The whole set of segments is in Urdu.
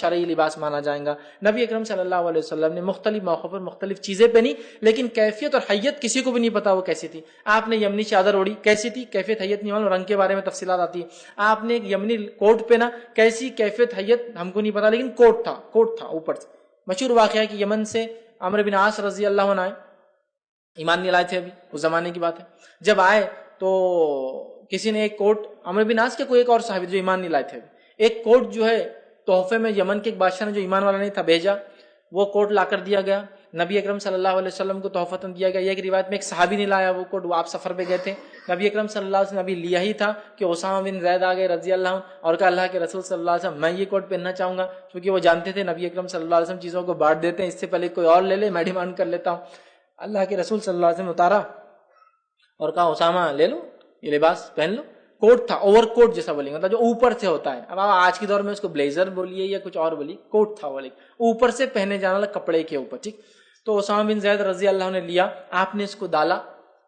شرعی لباس مانا جائے گا. نبی اکرم صلی اللہ علیہ وسلم نے مختلف موقعوں پر مختلف چیزیں پہنی، لیکن کیفیت اور حیت کسی کو بھی نہیں پتا وہ کیسی تھی. آپ نے یمنی چادر اوڑھی، کیسی تھی؟ کیفیت حیت نہیں معلوم، رنگ کے بارے میں تفصیلات آتی ہے. آپ نے ایک یمنی کوٹ پہنا، کیسی کیفیت حیت ہم کو نہیں پتا، لیکن کوٹ تھا اوپر سے. مشہور واقعہ ہے کہ یمن سے عمرو بن عاص رضی اللہ عنہ آئے، ایمان نہیں لائے تھے ابھی، اس زمانے کی بات ہے. جب آئے تو کسی نے ایک کوٹ، عمرو بن عاص کے کوئی ایک اور صحابی جو ایمان نہیں لائے تھے، ایک کوٹ جو ہے تحفے میں یمن کے ایک بادشاہ نے جو ایمان والا نہیں تھا بھیجا، وہ کوٹ لا کر دیا گیا. نبی اکرم صلی اللہ علیہ وسلم کو تحفتاً دیا گیا. یہ ایک روایت میں ایک صحابی نہیں لایا وہ کوٹ، وہ آپ سفر پہ گئے تھے، نبی اکرم صلی اللہ علیہ وسلم ابھی لیا ہی تھا کہ اسامہ بن زید آ گئے رضی اللہ عنہ اور کہا اللہ کے رسول صلی اللہ علیہ وسلم میں یہ کوٹ پہننا چاہوں گا، کیونکہ وہ جانتے تھے نبی اکرم صلی اللہ علیہ وسلم چیزوں کو بانٹ دیتے ہیں، اس سے پہلے کوئی اور لے لے میں ڈیمانڈ کر لیتا ہوں. اللہ کے رسول صلی اللہ علیہ وسلم اتارا اور کہا اسامہ لے لو یہ لباس پہن لو. کوٹ تھا، اوور کوٹ جیسا بولیں گے، مطلب جو اوپر سے ہوتا ہے. اب آج کے دور میں اس کو بلیزر بولیے یا کچھ اور بولیے، کوٹ تھا وہ اوپر سے پہنے جانے والا کپڑے کے اوپر. ٹھیک، تو اسامہ بن زید رضی اللہ عنہ نے لیا، آپ نے اس کو ڈالا،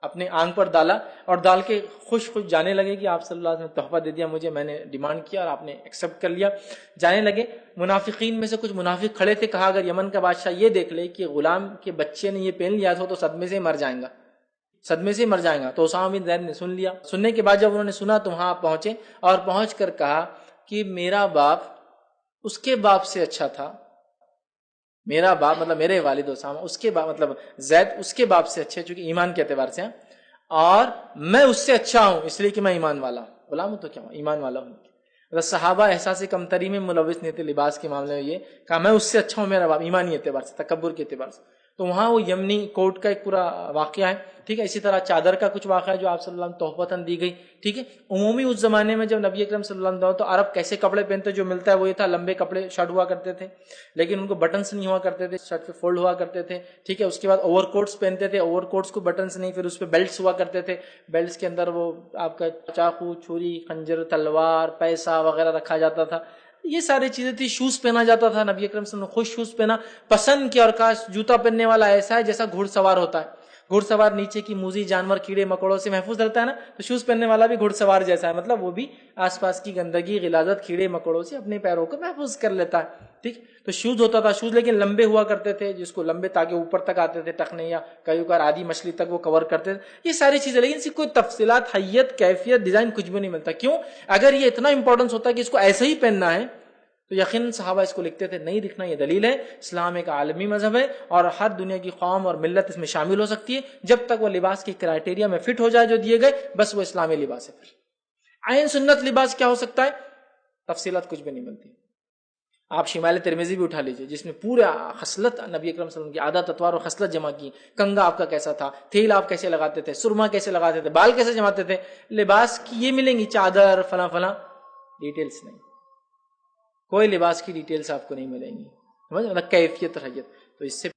اپنے آنکھ پر ڈالا اور ڈال کے خوش جانے لگے کہ آپ صلی اللہ علیہ وسلم تحفہ دے دیا مجھے، میں نے ڈیمانڈ کیا اور آپ نے ایکسیپٹ کر لیا. جانے لگے. منافقین میں سے کچھ منافق کھڑے تھے، کہا اگر یمن کا بادشاہ یہ دیکھ لے کہ غلام کے بچے نے یہ پہن لیا تو صدمے سے مر جائیں گا، صدمے سے مر جائیں گا. تو اسامہ بن زید نے سن لیا. سننے کے بعد جب انہوں نے سنا تو وہاں پہنچے اور پہنچ کر کہا کہ میرا باپ اس کے باپ سے اچھا تھا، میرا باپ مطلب میرے والد اسامہ، اس کے باپ مطلب زید اس کے باپ سے اچھے چونکہ ایمان کے اعتبار سے، اور میں اس سے اچھا ہوں اس لیے کہ میں ایمان والا ہوں. غلام ہوں تو کیا ہوں، ایمان والا ہوں. صحابہ احساس کمتری میں ملوث نہیں تھے لباس کے معاملے میں. یہ کہا میں اس سے اچھا ہوں میرا باپ، ایمانی اعتبار سے، تکبر کے اعتبار سے. تو وہاں وہ یمنی کوٹ کا ایک پورا واقعہ ہے. ٹھیک ہے، اسی طرح چادر کا کچھ واقعہ ہے جو آپ صلی اللہ علیہ وسلم تحفتاً دی گئی. ٹھیک ہے، عمومی اس زمانے میں جب نبی اکرم صلی اللہ علیہ وسلم تو عرب کیسے کپڑے پہنتے، جو ملتا ہے وہ یہ تھا لمبے کپڑے شرٹ ہوا کرتے تھے، لیکن ان کو بٹنس نہیں ہوا کرتے تھے، شرٹ پہ فولڈ ہوا کرتے تھے. ٹھیک ہے، اس کے بعد اوور کوٹس پہنتے تھے، اوور کوٹس کو بٹنس نہیں، پھر اس پہ بیلٹس ہوا کرتے تھے، بیلٹس کے اندر وہ آپ کا چاقو، چھری، خنجر، تلوار، پیسہ وغیرہ رکھا جاتا تھا. یہ ساری چیزیں تھی. شوز پہنا جاتا تھا، نبی اکرم صلی اللہ علیہ وسلم نے خود شوز پہنا، پسند کیا اور کہا جوتا پہننے والا ایسا ہے جیسا گھڑ سوار ہوتا ہے. گھڑ سوار نیچے کی موذی جانور کیڑے مکوڑوں سے محفوظ رہتا ہے نا، تو شوز پہننے والا بھی گھڑ سوار جیسا ہے، مطلب وہ بھی آس پاس کی گندگی، غلاظت، کیڑے مکوڑوں سے اپنے پیروں کو محفوظ کر لیتا ہے. ٹھیک، تو شوز ہوتا تھا. شوز لیکن لمبے ہوا کرتے تھے، جس کو لمبے تاکہ اوپر تک آتے تھے ٹخنے، یا کئی بار آدھی مچھلی تک وہ کور کرتے تھے. یہ ساری چیزیں، لیکن اس کی کوئی تفصیلات، حیت، کیفیت، ڈیزائن کچھ بھی نہیں ملتا. کیوں؟ اگر یہ اتنا امپورٹنس ہوتا ہے کہ اس کو ایسے ہی پہننا ہے تو یقیناً صحابہ اس کو لکھتے تھے. نہیں لکھنا یہ دلیل ہے اسلام ایک عالمی مذہب ہے اور ہر دنیا کی قوم اور ملت اس میں شامل ہو سکتی ہے جب تک وہ لباس کی کرائٹیریا میں فٹ ہو جائے جو دیے گئے، بس وہ اسلامی لباس ہے. عین سنت لباس کیا ہو سکتا ہے؟ تفصیلات کچھ بھی نہیں ملتی. آپ شمال ترمذی بھی اٹھا لیجئے جس میں پورا خصلت نبی اکرم صلی اللہ علیہ وسلم کی عادت، اطوار اور خصلت جمع کی. کنگا آپ کا کیسا تھا، تیل آپ کیسے لگاتے تھے، سرما کیسے لگاتے تھے، بال کیسے جماتے تھے. لباس کی یہ ملیں گی چادر فلاں فلاں، ڈیٹیلز نہیں، کوئی لباس کی ڈیٹیلز آپ کو نہیں ملیں گی. سمجھ، کیفیت اور حیت. تو اس سے